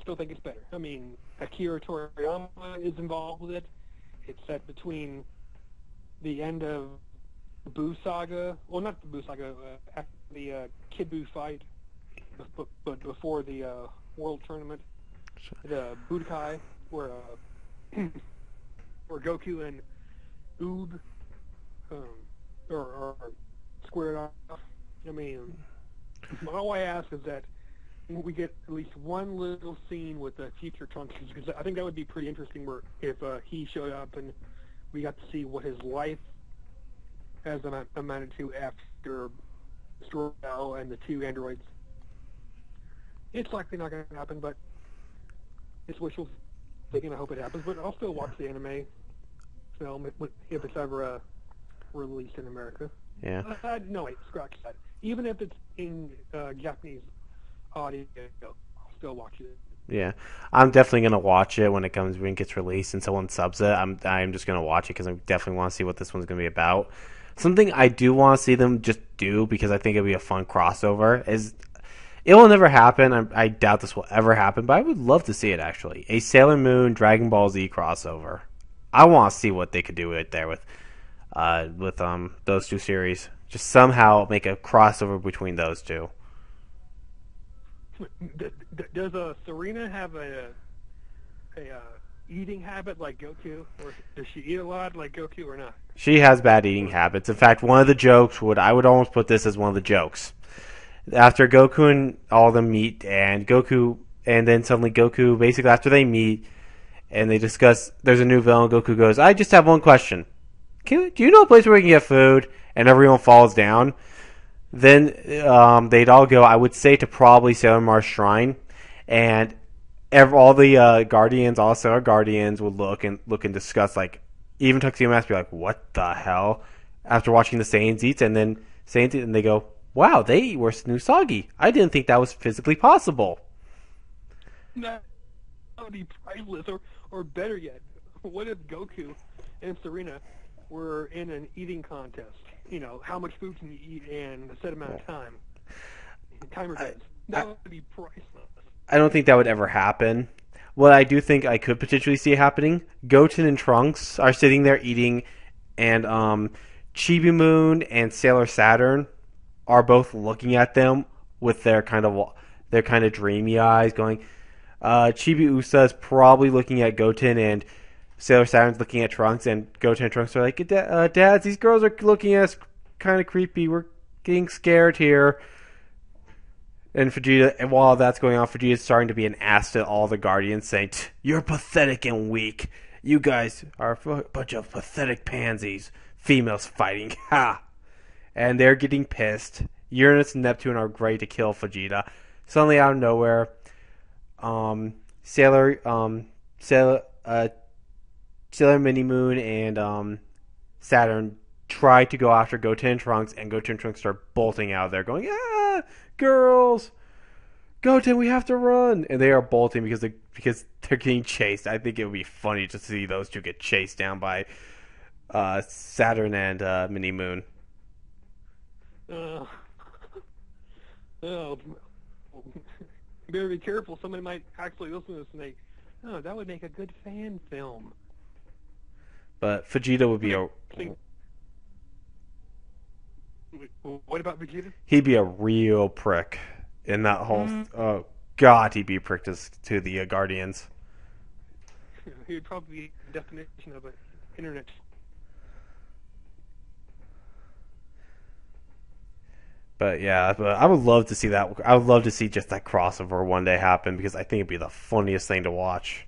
still think it's better. I mean, Akira Toriyama is involved with it. It's set between the end of the Buu saga, well, not the Buu saga, after the Kid Buu fight, but before the World Tournament, the Budokai, where where Goku and Oob are squared off. I mean, all I ask is that we get at least one little scene with the future Trunks, because I think that would be pretty interesting. Where if he showed up and we got to see what his life has amounted to after Stro and the two androids. It's likely not going to happen, but it's wishful thinking. I hope it happens, but I'll still watch the anime film if it's ever released in America. Yeah. No, wait, scratch that. Even if it's in Japanese audio, I'll still watch it. Yeah, I'm definitely gonna watch it when it gets released and someone subs it. I'm just gonna watch it because I definitely want to see what this one's gonna be about. Something I do want to see them just do, because I think it'd be a fun crossover, is it will never happen. I doubt this will ever happen, but I would love to see it actually. A Sailor Moon Dragon Ball Z crossover. I want to see what they could do right there with those two series. Just somehow make a crossover between those two. Does Serena have a eating habit like Goku, or does she eat a lot like Goku, or not? She has bad eating habits. In fact, one of the jokes I would almost put this as one of the jokes. After Goku and all of them meet, and then suddenly Goku, basically after they meet and they discuss there's a new villain, Goku goes, "I just have one question. Do you know a place where we can get food?" And everyone falls down. Then they'd all go, I would say, to probably Sailor Mars Shrine, and all the Guardians, all 7 Guardians, would look and discuss, like, even Tuxedo Mask be like, "What the hell?" After watching the Saiyans eat, and then Saiyans eat, and they go, "Wow, they eat worse than Usagi. I didn't think that was physically possible." That would be priceless, or better yet, what if Goku and Serena were in an eating contest? You know, how much food can you eat in a set amount of time? Timer does. That would be priceless. I don't think that would ever happen. What I do think I could potentially see happening, Goten and Trunks are sitting there eating, and Chibi Moon and Sailor Saturn are both looking at them with their kind of dreamy eyes, going. Chibi Usa is probably looking at Goten, and Sailor Saturn's looking at Trunks, and Goten and Trunks are like, "Dads, these girls are looking at us kind of creepy. We're getting scared here." And Vegeta, and while that's going on, Vegeta's starting to be an ass to all the Guardians, saying, "You're pathetic and weak. You guys are a bunch of pathetic pansies. Females fighting, ha!" And they're getting pissed. Uranus and Neptune are ready to kill Vegeta. Suddenly, out of nowhere, Sailor Mini Moon and Saturn try to go after Goten and Trunks, and Goten and Trunks start bolting out of there, going, "Ah, girls! Goten, we have to run!" And they are bolting because they're getting chased. I think it would be funny to see those two get chased down by Saturn and Mini Moon. Oh, better be careful. Somebody might actually listen to this and think, "Oh, that would make a good fan film." But Vegeta would be What about Vegeta? He'd be a real prick in that whole. Oh God, he'd be a prick to the Guardians. He would probably be the definition of an internet. But yeah, I would love to see that. I would love to see just that crossover one day happen, because I think it'd be the funniest thing to watch.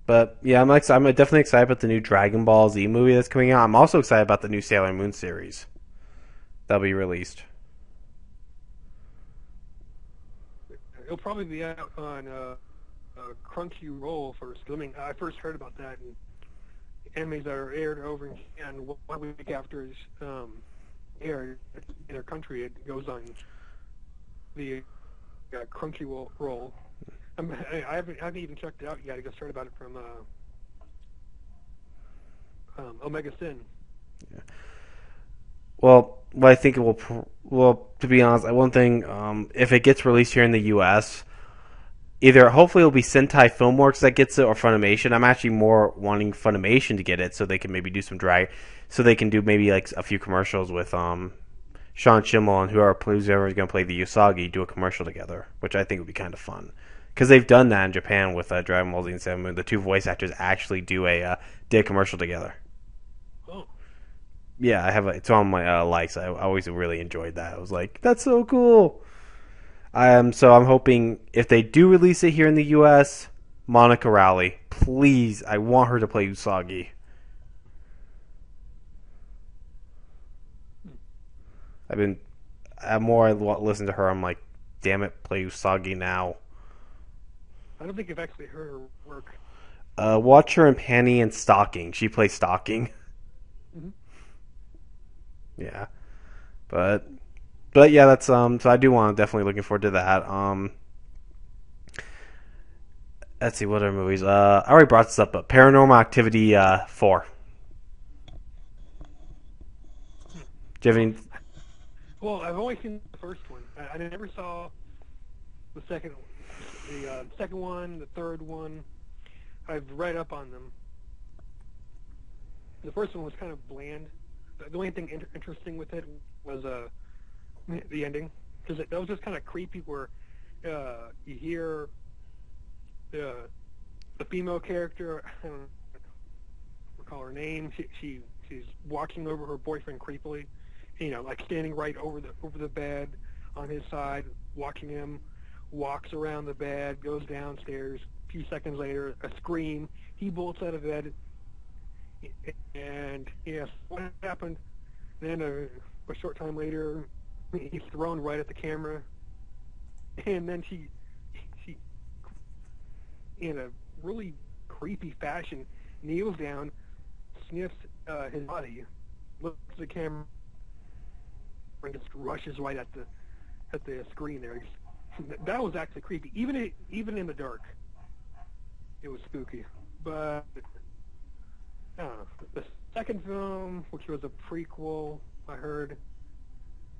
But yeah, I'm definitely excited about the new Dragon Ball Z movie that's coming out. I'm also excited about the new Sailor Moon series that'll be released. It'll probably be out on Crunchyroll first. I mean, I first heard about that, and animes that are aired over in Japan 1 week after it's aired in their country, it goes on the Crunchyroll. I haven't even checked it out yet. I just heard about it from Omega Sin. Yeah. Well, what I think it will. Well, to be honest, one thing, if it gets released here in the U.S., either hopefully it'll be Sentai Filmworks that gets it or Funimation. I'm actually more wanting Funimation to get it so they can maybe do some drag, so they can do maybe like a few commercials with Sean Schimmel and whoever's going to play the Usagi do a commercial together, which I think would be kind of fun. Because they've done that in Japan with Dragon Ball Z and Sailor Moon. The two voice actors actually did a commercial together. Oh. Yeah, it's on my likes. I always really enjoyed that. I was like, that's so cool. So I'm hoping if they do release it here in the U.S., Monica Rowley, please, I want her to play Usagi. I listen to her, I'm like, damn it, play Usagi now. I don't think I've actually heard her work. Watch her in Panty and Stocking. She plays Stocking. Mm-hmm. Yeah, but yeah, that's so I do want definitely looking forward to that. Let's see what other movies. I already brought this up, but Paranormal Activity 4. Do you have any? Well, I've only seen the first one. I never saw the second one. The second one, the third one. I've read up on them. The first one was kind of bland. The only thing interesting with it was the ending, because that was just kind of creepy. Where you hear the female character, I don't recall her name. She's watching over her boyfriend creepily, like standing right over the bed on his side, watching him. Walks around the bed, goes downstairs. A few seconds later, a scream. He bolts out of bed, and yes, what happened? Then a short time later, he's thrown right at the camera, and then she, in a really creepy fashion, kneels down, sniffs his body, looks at the camera, and just rushes right at the screen there. That was actually creepy. Even in the dark, it was spooky. But I don't know. The second film, which was a prequel, I heard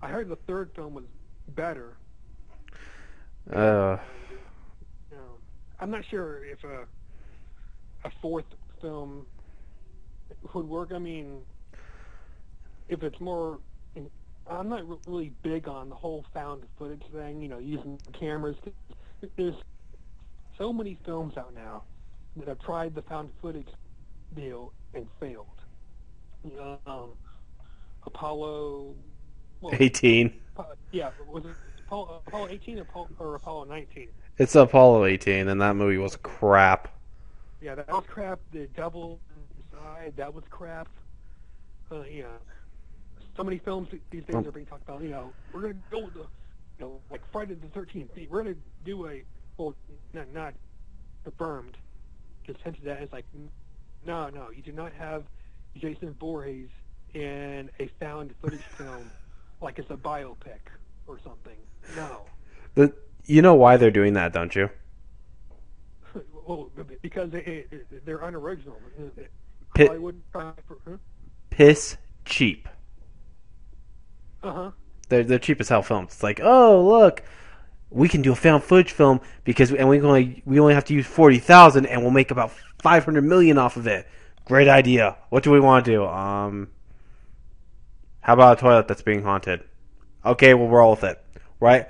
the third film was better. I'm not sure if a fourth film would work. I mean, if it's more. I'm not really big on the whole found footage thing, using cameras. There's so many films out now that have tried the found footage deal and failed. Apollo... Well, 18. Yeah, was it Apollo 18 or Apollo 19? It's Apollo 18, and that movie was crap. Yeah, that was crap. The double side, that was crap. So many films these days are being talked about. We're going to go with the, like Friday the 13th. We're going to do not confirmed. Just hinted at. It's like, no, you do not have Jason Voorhees in a found footage film like it's a biopic or something. No. You know why they're doing that, don't you? Well, because they're unoriginal. Piss cheap. Uh-huh. They're cheap as hell films. It's like, oh look, we can do a found footage film we only have to use 40,000 and we'll make about 500 million off of it. Great idea. What do we want to do? How about a toilet that's being haunted? Okay, we'll roll with it. Right?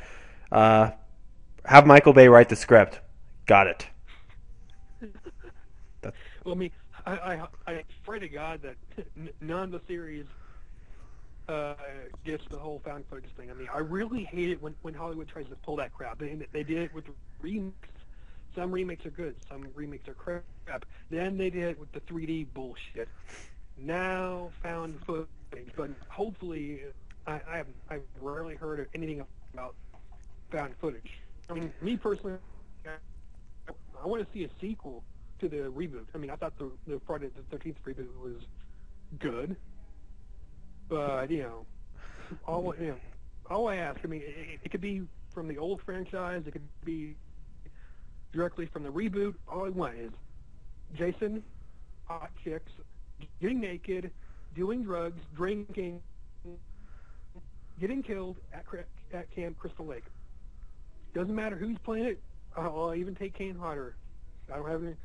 Have Michael Bay write the script. Got it. Well, I mean, I pray to God that none of the series gets the whole found footage thing. I mean, I really hate it when Hollywood tries to pull that crap. They did it with remakes. Some remakes are good. Some remakes are crap. Then they did it with the 3D bullshit. Now found footage. But hopefully, I've rarely heard of anything about found footage. I mean, me personally, I want to see a sequel to the reboot. I mean, I thought the Friday the 13th reboot was good. But, all I ask, I mean, it could be from the old franchise, it could be directly from the reboot. All I want is Jason, hot chicks, getting naked, doing drugs, drinking, getting killed at Camp Crystal Lake. Doesn't matter who's playing it. I'll even take Kane Hodder. I don't have any.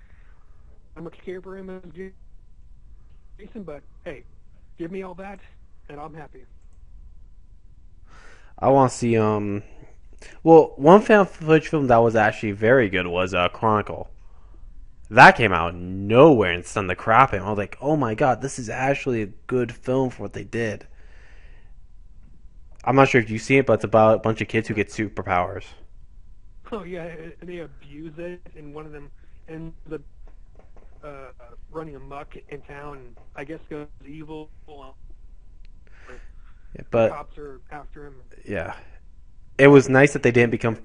I'm much care for him as Jason, but hey, give me all that, and I'm happy. I want to see Well, one found footage film that was actually very good was Chronicle. That came out nowhere and stunned the crap out of me. I was like, oh my god, this is actually a good film for what they did. I'm not sure if you've seen it, but it's about a bunch of kids who get superpowers. Oh yeah, and they abuse it, and one of them ends up running amok in town. And I guess goes evil. Yeah, The but cops are after him. yeah, it was nice that they didn't become.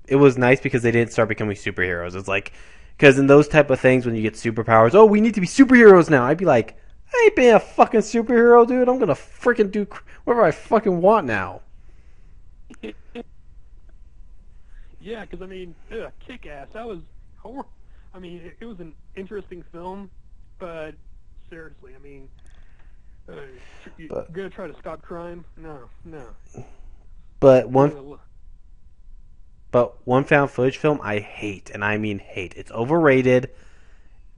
It was nice because they didn't start becoming superheroes. It's like because in those type of things, when you get superpowers, oh, we need to be superheroes now. I'd be like, I ain't being a fucking superhero, dude. I'm gonna freaking do whatever I fucking want now. Yeah, because I mean, Kick-Ass. That was horrible. I mean, it was an interesting film, but seriously, I mean, you're But gonna try to stop crime? No, no. but You're one gonna but one found footage film I hate, and I mean hate. It's overrated,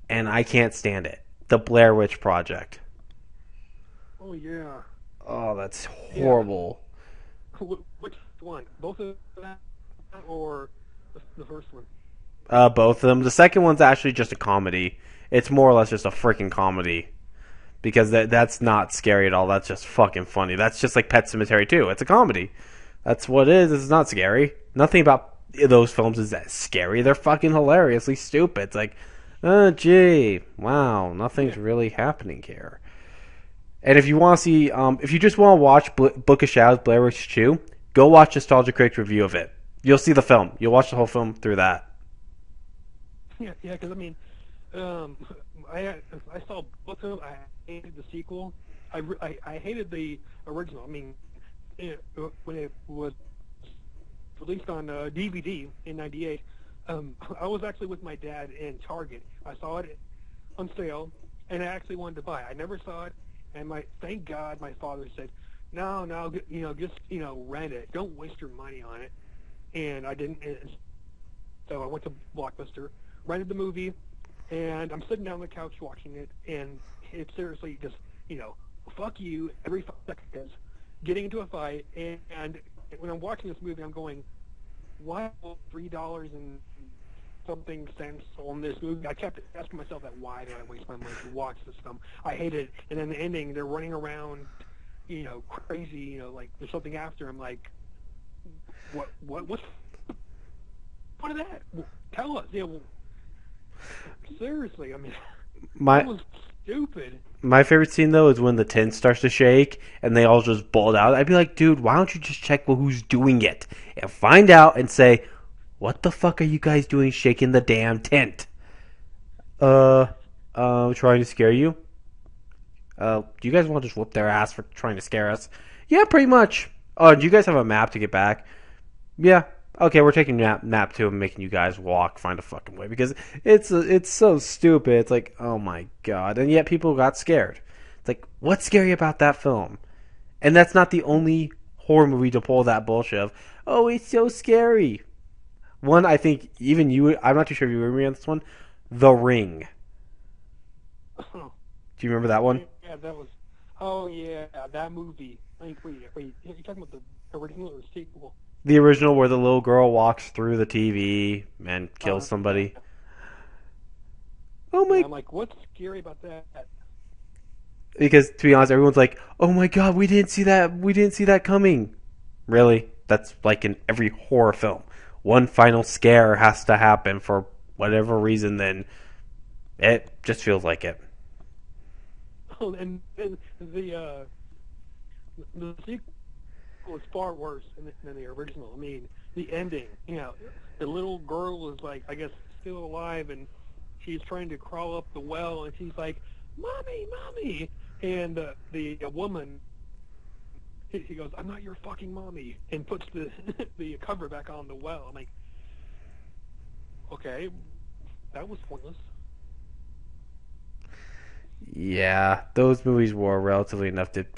and I can't stand it. The Blair Witch Project. Oh yeah, Oh, that's yeah. horrible. Which one? Both of that, or the first one? Both of them. The second one's actually just a comedy. It's more or less just a freaking comedy because that's not scary at all. That's just fucking funny. That's just like Pet Cemetery 2. It's a comedy. That's what it is. It's not scary. Nothing about those films is that scary. They're fucking hilariously stupid. It's like, oh gee, wow, Yeah. nothing's really happening here. And if you want to see, if you just want to watch Book of Shadows, Blair Witch 2, go watch Nostalgia Critic's review of it. You'll see the film. You'll watch the whole film through that. Yeah, yeah. Because I mean, um, I saw both of them. I hated the sequel. I hated the original. I mean, when it was released on DVD in '98, I was actually with my dad in Target. I saw it on sale, and I actually wanted to buy it. I never saw it, and thank God my father said, no, no, just rent it. Don't waste your money on it. And I didn't. And so I went to Blockbuster, rented the movie, and I'm sitting down on the couch watching it, and it's seriously just, fuck you every 5 seconds, getting into a fight, and when I'm watching this movie, I'm going, why $3 and something cents on this movie? I kept asking myself that, why did I waste my money to watch this film? I hate it. And then the ending, they're running around, crazy, like there's something after. I'm like, what's the point of that? Well, tell us. Seriously, I mean, that My was stupid. my favorite scene though is when the tent starts to shake and they all just balled out. I'd be like, dude, why don't you just check who's doing it and find out and say, what the fuck are you guys doing shaking the damn tent? Uh, trying to scare you. Do you guys want to just whoop their ass for trying to scare us? Yeah, pretty much. Oh, do you guys have a map to get back? Yeah. Okay, we're taking map 2 and making you guys walk, find a fucking way because it's so stupid. It's like, oh my god, and yet people got scared. It's like, what's scary about that film? And that's not the only horror movie to pull that bullshit of, oh, it's so scary. One, I think even you, I'm not too sure if you remember on this one, The Ring. Oh, Do you remember that one? yeah, that was. Oh yeah, that movie. Wait, you're talking about the original or sequel? The original where the little girl walks through the TV and kills Yeah, somebody. Oh yeah. my! I'm like, what's scary about that? Because to be honest, everyone's like, "Oh my god, we didn't see that. We didn't see that coming." Really? That's like in every horror film. One final scare has to happen for whatever reason. Then it just feels like it. Oh, and the sequel is far worse than the original. I mean, the ending. The little girl is like, I guess, still alive, and she's trying to crawl up the well, and she's like, "Mommy, mommy!" And the woman, he goes, "I'm not your fucking mommy," and puts the the cover back on the well. I'm like, okay, that was pointless. Yeah, those movies were relatively enough to just